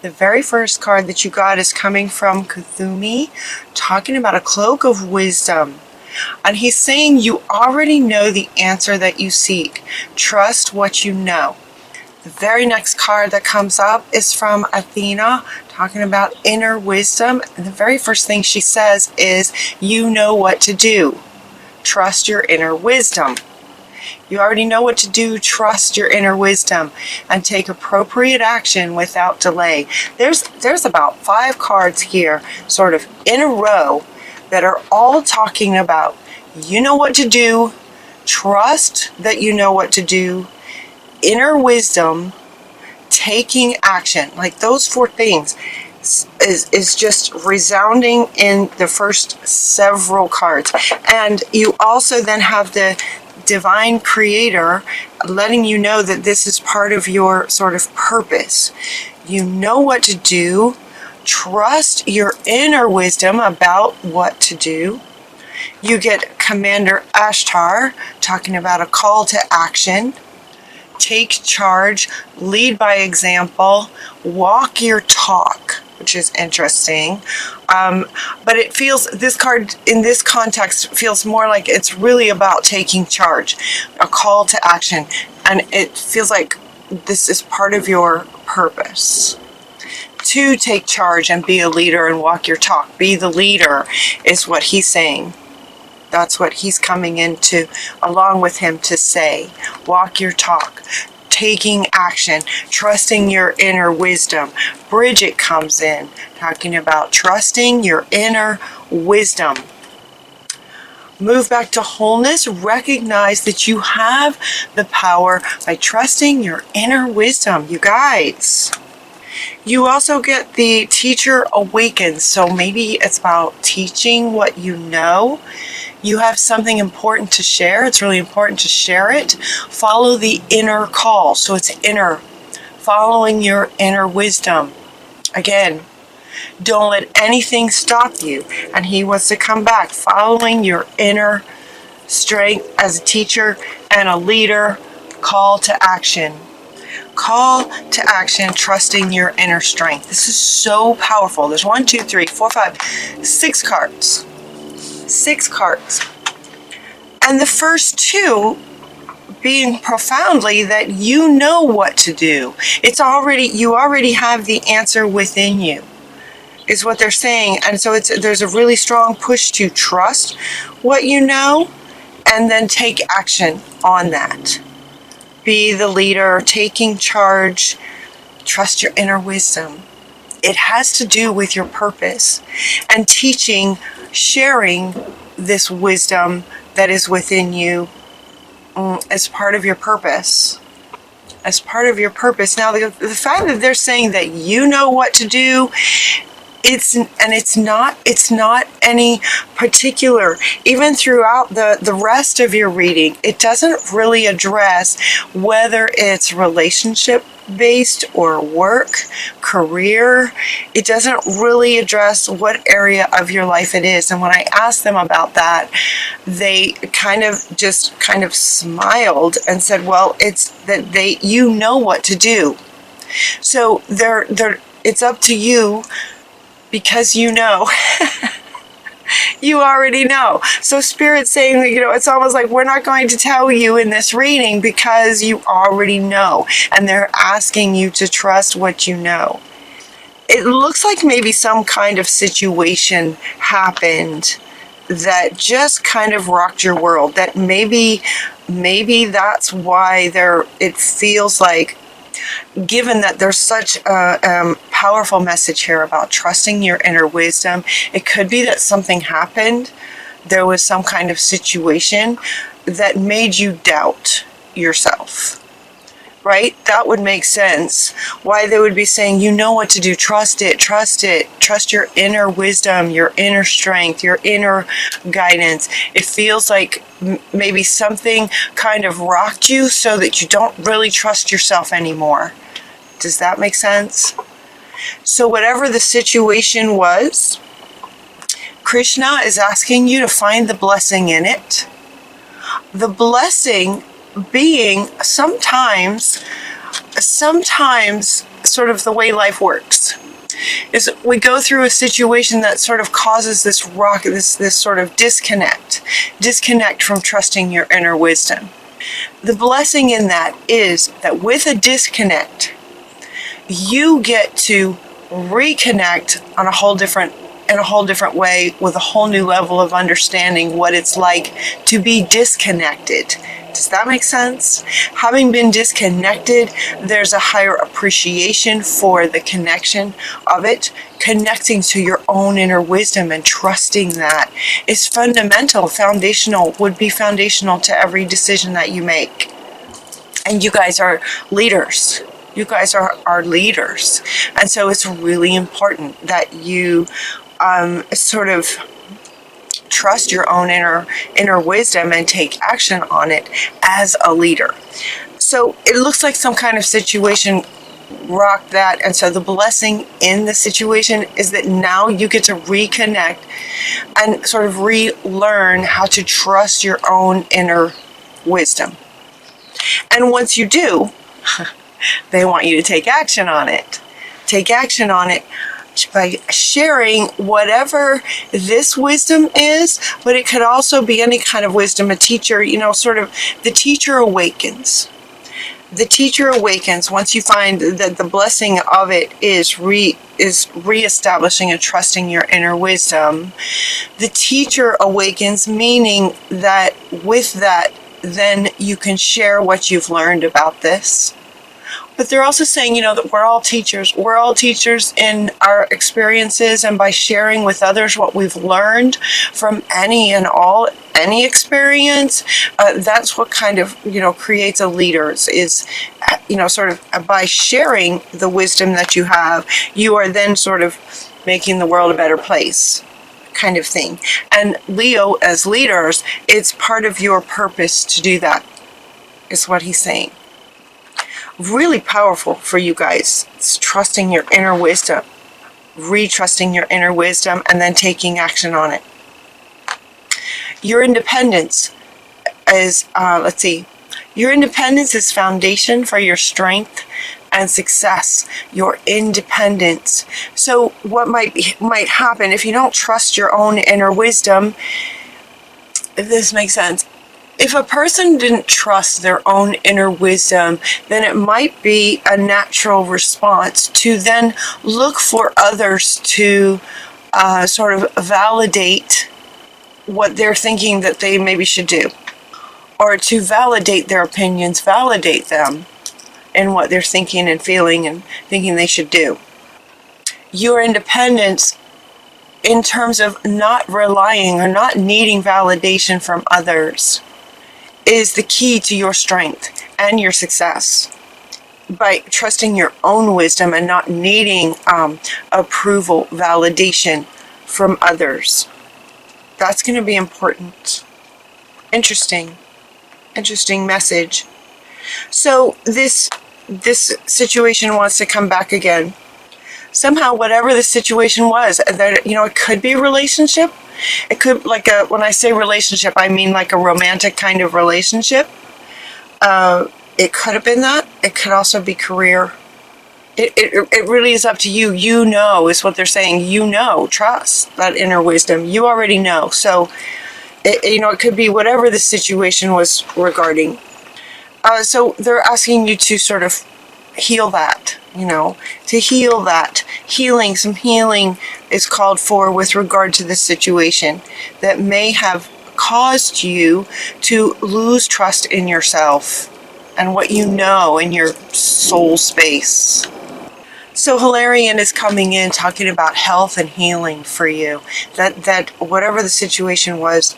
The very first card that you got is coming from Kuthumi, talking about a cloak of wisdom. And he's saying you already know the answer that you seek. Trust what you know. The very next card that comes up is from Athena, talking about inner wisdom. And the very first thing she says is, you know what to do. Trust your inner wisdom. You already know what to do. Trust your inner wisdom and take appropriate action without delay. There's about 5 cards here, sort of in a row, that are all talking about you know what to do, trust that you know what to do, inner wisdom, taking action. Like those 4 things is just resounding in the first several cards. And you also then have the divine creator letting you know that this is part of your sort of purpose. You know what to do. Trust your inner wisdom about what to do. You get Commander Ashtar talking about a call to action. Take charge, lead by example, walk your talk, which is interesting. But it feels, this card in this context feels more like it's really about taking charge, a call to action. And it feels like this is part of your purpose. To take charge and be a leader and walk your talk. Be the leader is what he's saying. That's what he's coming into along with him to say. Walk your talk. Taking action. Trusting your inner wisdom. Bridget comes in talking about trusting your inner wisdom. Move back to wholeness. Recognize that you have the power by trusting your inner wisdom. You guys. You also get the teacher awakens. So maybe it's about teaching what you know. You have something important to share. It's really important to share it. Follow the inner call. So it's inner. Following your inner wisdom. Again, don't let anything stop you. And he wants to come back. Following your inner strength as a teacher and a leader. Call to action. Call to action, trusting your inner strength. This is so powerful. There's 1, 2, 3, 4, 5, 6 cards. 6 cards. And the first 2 being profoundly that you know what to do. You already have the answer within you, is what they're saying. And so there's a really strong push to trust what you know and then take action on that. Be the leader, taking charge, trust your inner wisdom. It has to do with your purpose and teaching, sharing this wisdom that is within you as part of your purpose. As part of your purpose. Now, the fact that they're saying that you know what to do, it's not any particular, even throughout the rest of your reading, it doesn't really address whether it's relationship based or work, career. It doesn't really address what area of your life it is. And when I asked them about that, they kind of smiled and said, well, it's that you know what to do. So it's up to you. Because you know, you already know. So Spirit's saying, it's almost like we're not going to tell you in this reading because you already know. And they're asking you to trust what you know. It looks like maybe some kind of situation happened that just kind of rocked your world. That maybe that's why it feels like, given that there's such a powerful message here about trusting your inner wisdom, it could be that something happened. There was some kind of situation that made you doubt yourself, right? That would make sense. Why they would be saying, you know what to do. Trust it. Trust your inner wisdom, your inner strength, your inner guidance. It feels like maybe something kind of rocked you so that you don't really trust yourself anymore. Does that make sense? So whatever the situation was, Krishna is asking you to find the blessing in it. The blessing being sometimes sort of the way life works. Is we go through a situation that sort of causes this sort of disconnect from trusting your inner wisdom. The blessing in that is that with a disconnect, you get to reconnect in a whole different way with a whole new level of understanding what it's like to be disconnected. Does that make sense? Having been disconnected, there's a higher appreciation for the connection of it. Connecting to your own inner wisdom and trusting that is would be foundational to every decision that you make. And you guys are leaders. You guys are leaders. And so it's really important that you sort of trust your own inner wisdom and take action on it as a leader. So it looks like some kind of situation rocked that, and so the blessing in the situation is that now you get to reconnect and sort of relearn how to trust your own inner wisdom. And once you do, they want you to take action on it. Take action on it by sharing whatever this wisdom is, but it could also be any kind of wisdom. A teacher, sort of the teacher awakens. The teacher awakens once you find that the blessing of it is reestablishing and trusting your inner wisdom. The teacher awakens, meaning that with that, then you can share what you've learned about this. But they're also saying, that we're all teachers. We're all teachers in our experiences, and by sharing with others what we've learned from any experience, that's what kind of, creates a leader is, sort of by sharing the wisdom that you have, you are then sort of making the world a better place, kind of thing. And Leo, as leaders, it's part of your purpose to do that, is what he's saying. Really powerful for you guys. It's trusting your inner wisdom, retrusting your inner wisdom, and then taking action on it. Your independence is, your independence is foundation for your strength and success. Your independence. So what might happen if you don't trust your own inner wisdom, if this makes sense, if a person didn't trust their own inner wisdom, then it might be a natural response to then look for others to sort of validate what they're thinking that they maybe should do, or to validate their opinions, validate them in what they're thinking and feeling and thinking they should do. Your independence, in terms of not relying or not needing validation from others, is the key to your strength and your success. By trusting your own wisdom and not needing approval, validation from others. That's going to be important. Interesting message. So this situation wants to come back again. Somehow, whatever the situation was, that it could be a relationship. It could, when I say relationship, I mean like a romantic kind of relationship. It could have been that. It could also be career. It really is up to you. Is what they're saying. Trust that inner wisdom. You already know. So, it could be whatever the situation was regarding. So they're asking you to sort of heal that. To heal that. Some healing is called for with regard to this situation that may have caused you to lose trust in yourself and what you know in your soul space. So Hilarion is coming in talking about health and healing for you. That whatever the situation was,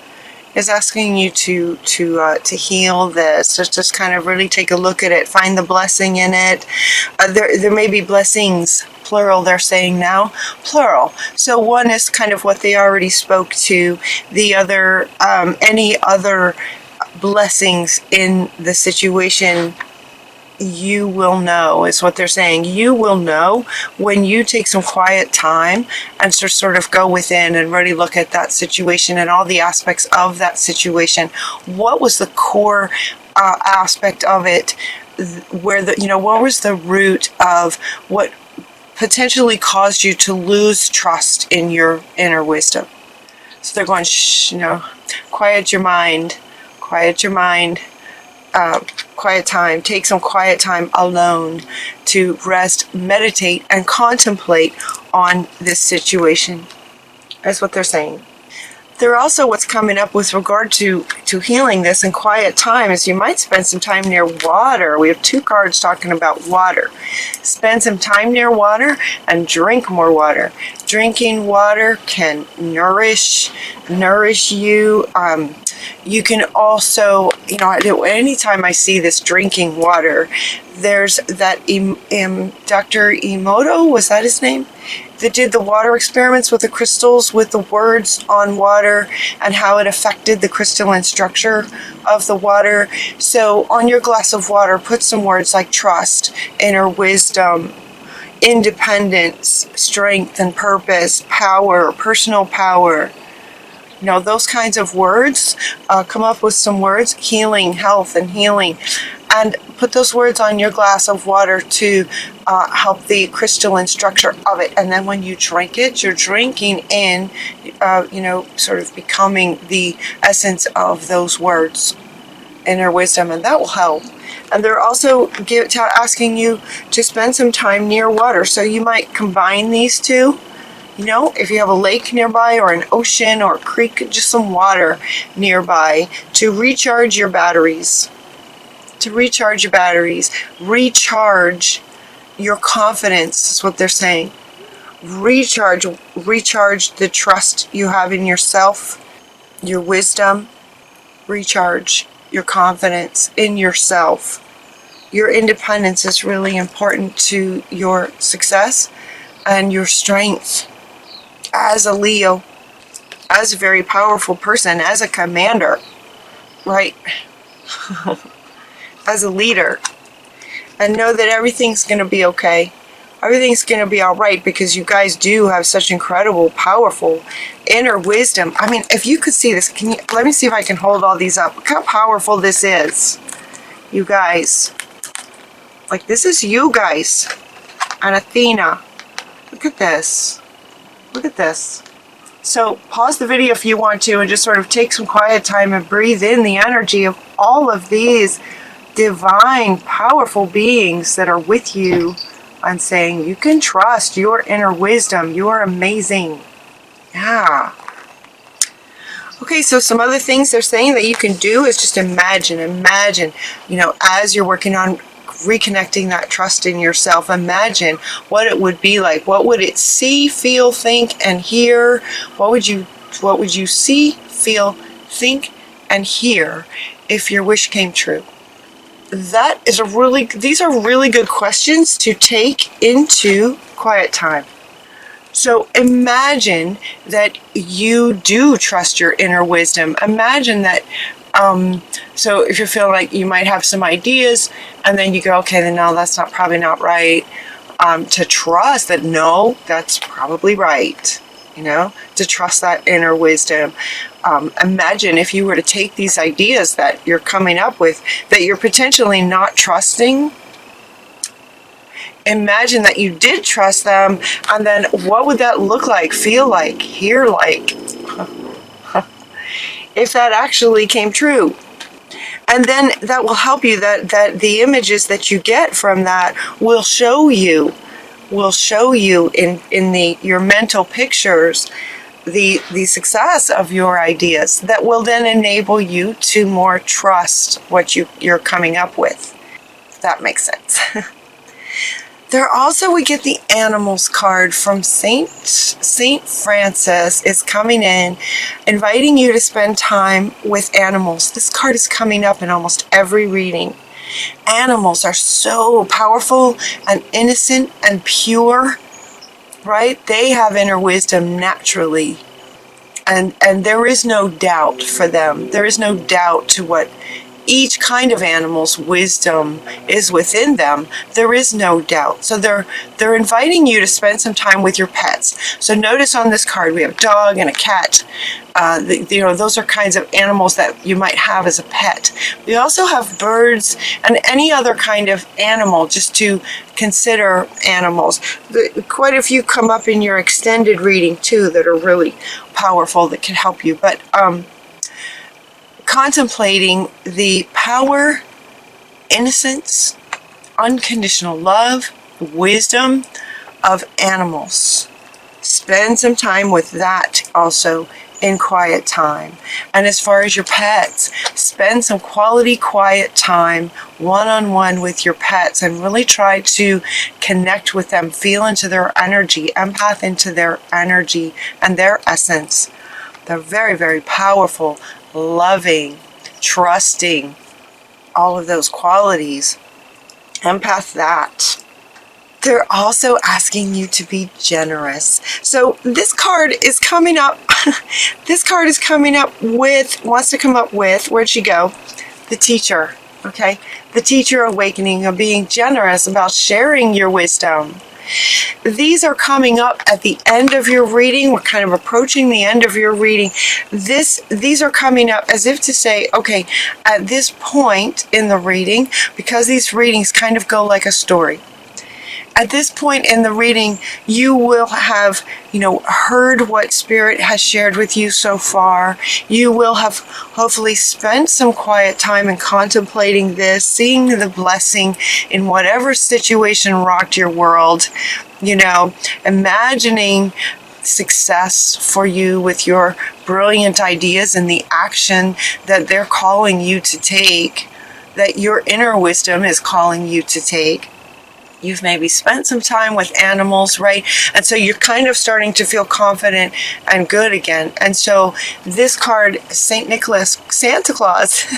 is asking you to heal this. Just kind of really take a look at it, find the blessing in it. There may be blessings, plural. They're saying now, plural. So one is kind of what they already spoke to. The other, any other blessings in the situation, you will know, is what they're saying. You will know when you take some quiet time and sort of go within and really look at that situation and all the aspects of that situation. What was the core aspect of it where the, what was the root of what potentially caused you to lose trust in your inner wisdom. So they're going, shh, quiet your mind, quiet your mind, quiet time, take some quiet time alone to rest, meditate, and contemplate on this situation. That's what they're saying. They're also, what's coming up with regard to healing this in quiet time is you might spend some time near water. We have 2 cards talking about water. Spend some time near water and drink more water. Drinking water can nourish you. You can also, anytime I see this drinking water, there's that Dr. Emoto, was that his name? That did the water experiments with the crystals, with the words on water and how it affected the crystalline structure of the water. So on your glass of water, put some words like trust, inner wisdom, independence, strength and purpose, power, personal power. Those kinds of words. Come up with some words, healing, health, and healing. And put those words on your glass of water to help the crystalline structure of it. And then when you drink it, you're drinking in, sort of becoming the essence of those words, inner wisdom, and that will help. And they're also asking you to spend some time near water. So you might combine these two. If you have a lake nearby or an ocean or a creek, just some water nearby to recharge your batteries. Recharge your confidence is what they're saying. Recharge the trust you have in yourself, your wisdom. Recharge your confidence in yourself. Your independence is really important to your success and your strength as a Leo, as a very powerful person, as a commander, right? As a leader, and know that everything's going to be okay. Everything's going to be all right because you guys do have such incredible, powerful inner wisdom. I mean, if you could see this, let me see if I can hold all these up. Look how powerful this is, you guys. Like, this is you guys. And Athena. Look at this. Look at this. So pause the video if you want to and just sort of take some quiet time and breathe in the energy of all of these divine, powerful beings that are with you and saying you can trust your inner wisdom. You are amazing. Yeah. Okay, so some other things they're saying that you can do is just imagine, as you're working on reconnecting that trust in yourself, imagine what it would be like. What would it see, feel, think, and hear? What would you see, feel, think, and hear if your wish came true? These are really good questions to take into quiet time. So imagine that you do trust your inner wisdom. Imagine that, so if you're feeling like you might have some ideas and then you go, okay, then no, that's probably not right. To trust that, no, that's probably right. To trust that inner wisdom. Imagine if you were to take these ideas that you're coming up with, that you're potentially not trusting. Imagine that you did trust them, and then what would that look like, feel like, hear like, if that actually came true? And then that will help you, that the images that you get from that will show you in your mental pictures the success of your ideas that will then enable you to more trust what you're coming up with, if that makes sense. There also, we get the animals card from Saint Francis is coming in, inviting you to spend time with animals. This card is coming up in almost every reading. Animals are so powerful and innocent and pure, right? They have inner wisdom naturally. And there is no doubt for them. There is no doubt to what each kind of animal's wisdom is within them. There is no doubt. So they're inviting you to spend some time with your pets. So notice on this card we have a dog and a cat. Those are kinds of animals that you might have as a pet. We also have birds and any other kind of animal, just to consider animals. Quite a few come up in your extended reading too that are really powerful, that can help you. But contemplating the power, innocence, unconditional love, wisdom of animals. Spend some time with that also in quiet time. And as far as your pets, spend some quality quiet time one-on-one with your pets and really try to connect with them, feel into their energy, empath into their energy and their essence. They're very, very powerful, loving, trusting, all of those qualities. Empath that. They're also asking you to be generous. So this card is coming up. This card is coming up with, wants to come up with, where'd she go? The teacher, okay? The teacher awakening of being generous, about sharing your wisdom. These are coming up at the end of your reading. We're kind of approaching the end of your reading. These are coming up as if to say, okay, at this point in the reading, because these readings kind of go like a story. At this point in the reading, you will have, heard what Spirit has shared with you so far. You will have hopefully spent some quiet time in contemplating this, seeing the blessing in whatever situation rocked your world, imagining success for you with your brilliant ideas and the action that they're calling you to take, that your inner wisdom is calling you to take. You've maybe spent some time with animals, right? And so you're kind of starting to feel confident and good again. And so this card, St. Nicholas, Santa Claus,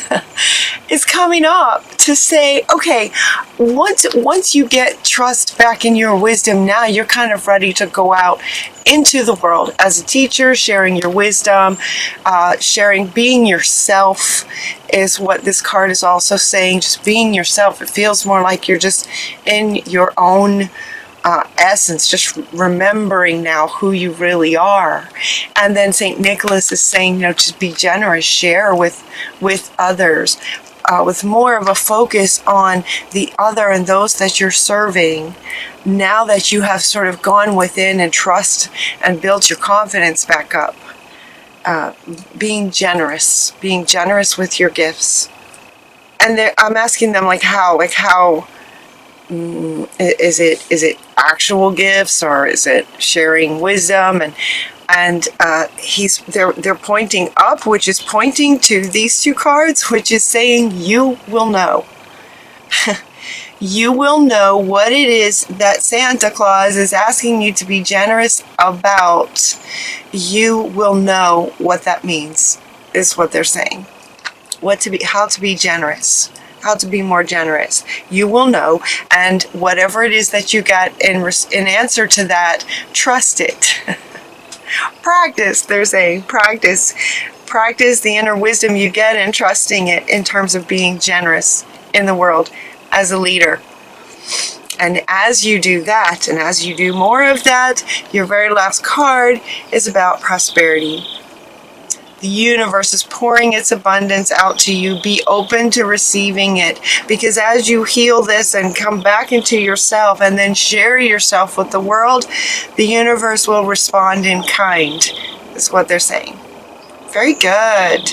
is coming up to say, okay, once you get trust back in your wisdom, now you're kind of ready to go out into the world as a teacher, sharing your wisdom, being yourself is what this card is also saying. Just being yourself. It feels more like you're just in your own essence, just remembering now who you really are. And then St. Nicholas is saying, just be generous, share with others, with more of a focus on the other and those that you're serving. Now that you have sort of gone within and trust and built your confidence back up. Being generous with your gifts. And I'm asking them how is it actual gifts, or is it sharing wisdom? And they're pointing up, which is pointing to these two cards, which is saying you will know. You will know what it is that Santa Claus is asking you to be generous about. You will know what that means, is what they're saying. How to be generous, how to be more generous. You will know, and whatever it is that you got in answer to that, trust it. Practice, they're saying, practice the inner wisdom you get in trusting it in terms of being generous in the world as a leader. And as you do that, and as you do more of that, your very last card is about prosperity. The universe is pouring its abundance out to you. Be open to receiving it, because as you heal this and come back into yourself and then share yourself with the world, the universe will respond in kind. That's what they're saying. Very good.